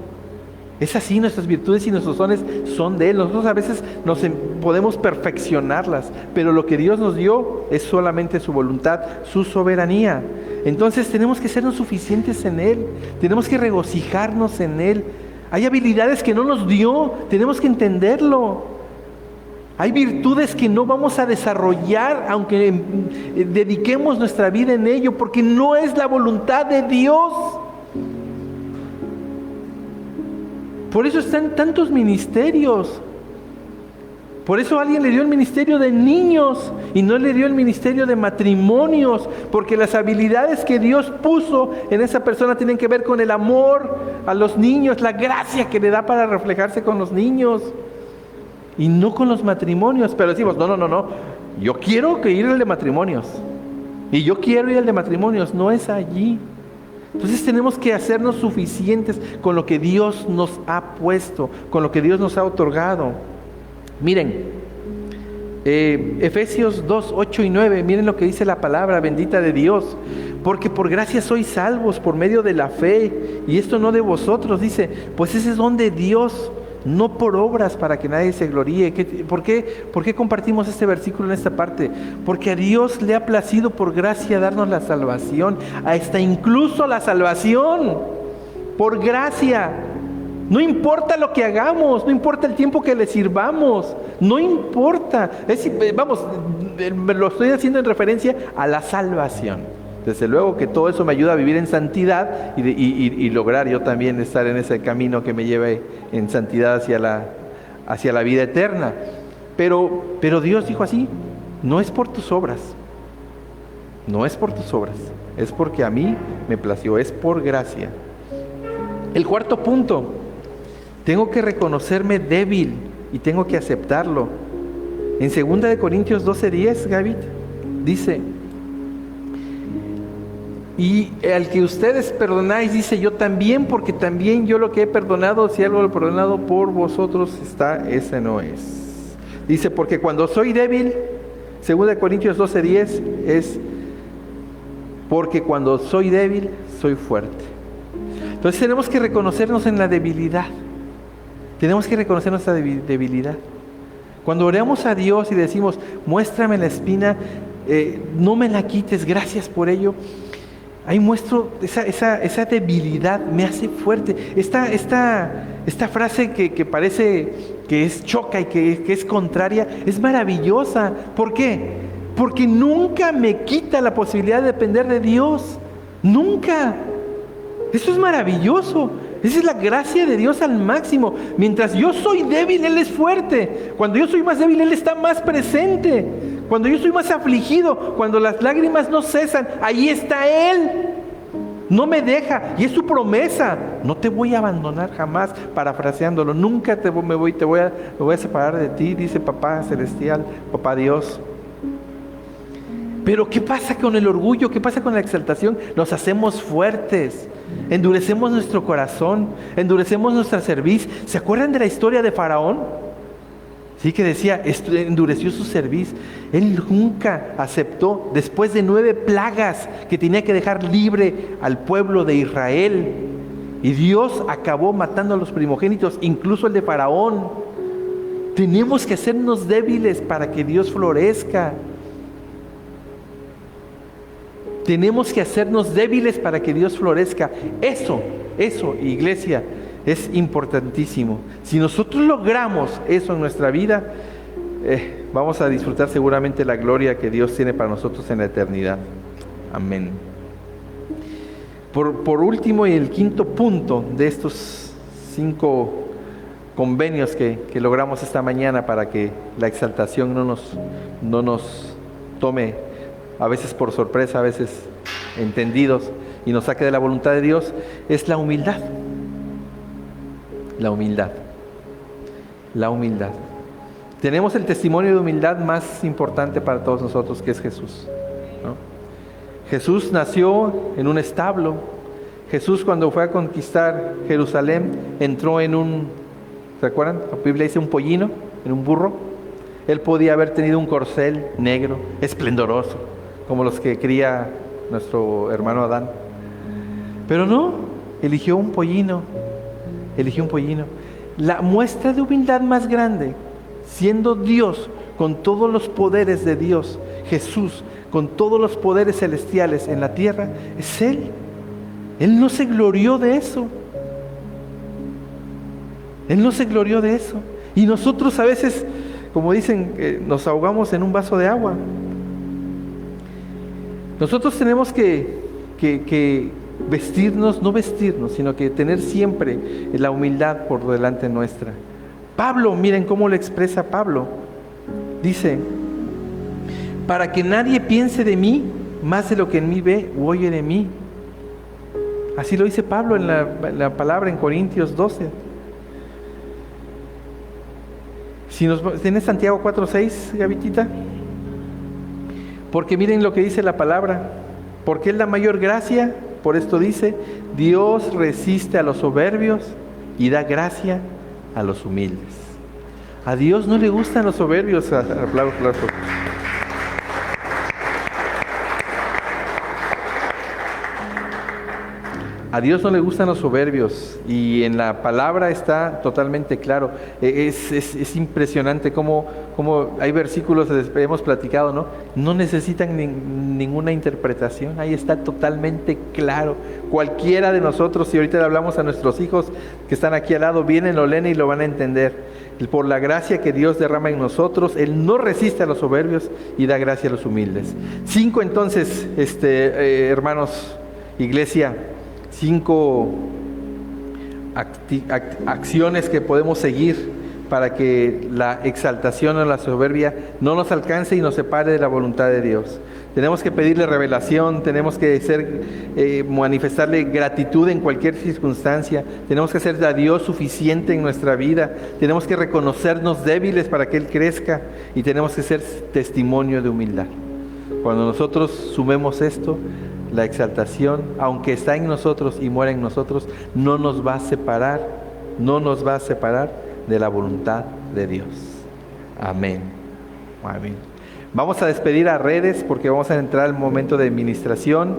A: Es así, nuestras virtudes y nuestros dones son de Él. Nosotros a veces podemos perfeccionarlas, pero lo que Dios nos dio es solamente su voluntad, su soberanía. Entonces tenemos que sernos suficientes en Él, tenemos que regocijarnos en Él. Hay habilidades que no nos dio, tenemos que entenderlo. Hay virtudes que no vamos a desarrollar aunque dediquemos nuestra vida en ello, porque no es la voluntad de Dios. Por eso están tantos ministerios. Por eso alguien le dio el ministerio de niños y no le dio el ministerio de matrimonios, porque las habilidades que Dios puso en esa persona tienen que ver con el amor a los niños, la gracia que le da para reflejarse con los niños y no con los matrimonios. Pero decimos, no, yo quiero ir al de matrimonios y yo quiero ir al de matrimonios, no es allí. Entonces tenemos que hacernos suficientes con lo que Dios nos ha puesto, con lo que Dios nos ha otorgado. Miren, Efesios 2, 8 y 9, miren lo que dice la palabra bendita de Dios. Porque por gracia sois salvos por medio de la fe, y esto no de vosotros, dice, pues ese es don de Dios, no por obras para que nadie se gloríe. ¿Por qué compartimos este versículo en esta parte? Porque a Dios le ha placido por gracia darnos la salvación, hasta incluso la salvación, por gracia. No importa lo que hagamos, no importa el tiempo que le sirvamos, no importa. Lo estoy haciendo en referencia a la salvación. Desde luego que todo eso me ayuda a vivir en santidad y lograr yo también estar en ese camino que me lleve en santidad hacia la vida eterna. Pero Dios dijo así, no es por tus obras, no es por tus obras, es porque a mí me plació, es por gracia. El cuarto punto, tengo que reconocerme débil y tengo que aceptarlo. En 2 Corintios 12:10, Gaby, dice, y al que ustedes perdonáis, dice, yo también, porque también yo lo que he perdonado, si algo lo he perdonado por vosotros está, ese no es. Dice, porque cuando soy débil, 2 Corintios 12:10 es, porque cuando soy débil, soy fuerte. Entonces tenemos que reconocernos en la debilidad. Tenemos que reconocer nuestra debilidad. Cuando oramos a Dios y decimos, muéstrame la espina, no me la quites, gracias por ello. Ahí muestro esa debilidad, me hace fuerte. Esta frase que parece que es choca y que es contraria, es maravillosa. ¿Por qué? Porque nunca me quita la posibilidad de depender de Dios. Nunca. Eso es maravilloso. Esa es la gracia de Dios al máximo. Mientras yo soy débil, Él es fuerte. Cuando yo soy más débil, Él está más presente. Cuando yo soy más afligido, cuando las lágrimas no cesan, ahí está Él. No me deja. Y es su promesa. No te voy a abandonar jamás, parafraseándolo. Nunca me voy a separar de ti, dice Papá Celestial, Papá Dios. Pero ¿qué pasa con el orgullo? ¿Qué pasa con la exaltación? Nos hacemos fuertes, endurecemos nuestro corazón, endurecemos nuestra cerviz. ¿Se acuerdan de la historia de Faraón? Sí, que decía, endureció su cerviz. Él nunca aceptó, después de 9 plagas que tenía que dejar libre al pueblo de Israel. Y Dios acabó matando a los primogénitos, incluso el de Faraón. Tenemos que hacernos débiles para que Dios florezca. Tenemos que hacernos débiles para que Dios florezca. Eso, iglesia, es importantísimo. Si nosotros logramos eso en nuestra vida, vamos a disfrutar seguramente la gloria que Dios tiene para nosotros en la eternidad. Amén. Por último, y el quinto punto de estos 5 convenios que logramos esta mañana para que la exaltación no nos tome a veces por sorpresa, a veces entendidos, y nos saque de la voluntad de Dios, es la humildad. La humildad. La humildad. Tenemos el testimonio de humildad más importante para todos nosotros, que es Jesús, ¿no? Jesús nació en un establo. Jesús, cuando fue a conquistar Jerusalén, entró en un, ¿se acuerdan? La Biblia dice un pollino, en un burro. Él podía haber tenido un corcel negro, esplendoroso, como los que cría nuestro hermano Adán. Pero no, eligió un pollino. La muestra de humildad más grande, siendo Dios con todos los poderes de Dios, Jesús con todos los poderes celestiales en la tierra, es Él. Él no se glorió de eso. Y nosotros a veces, como dicen, nos ahogamos en un vaso de agua. Nosotros tenemos que vestirnos, no vestirnos, sino que tener siempre la humildad por delante nuestra. Pablo, miren cómo lo expresa Pablo. Dice: para que nadie piense de mí más de lo que en mí ve u oye de mí. Así lo dice Pablo en la palabra en Corintios 12. Si ¿tienes Santiago 4:6, Gavitita? Porque miren lo que dice la palabra. Porque es la mayor gracia, por esto dice: Dios resiste a los soberbios y da gracia a los humildes. A Dios no le gustan los soberbios. Aplausos. A Dios no le gustan los soberbios, y en la palabra está totalmente claro. Es impresionante cómo hay versículos que hemos platicado, ¿no? No necesitan ninguna interpretación, ahí está totalmente claro. Cualquiera de nosotros, si ahorita le hablamos a nuestros hijos que están aquí al lado, vienen, lo leen y lo van a entender. Por la gracia que Dios derrama en nosotros, Él no resiste a los soberbios y da gracia a los humildes. 5 entonces, hermanos, iglesia, 5 acciones que podemos seguir para que la exaltación o la soberbia no nos alcance y nos separe de la voluntad de Dios. Tenemos que pedirle revelación, tenemos que manifestarle gratitud en cualquier circunstancia, tenemos que hacer a Dios suficiente en nuestra vida, tenemos que reconocernos débiles para que Él crezca, y tenemos que ser testimonio de humildad. Cuando nosotros sumemos esto, la exaltación, aunque está en nosotros y muera en nosotros, no nos va a separar de la voluntad de Dios. Amén. Amén. Vamos a despedir a Redes porque vamos a entrar al momento de administración.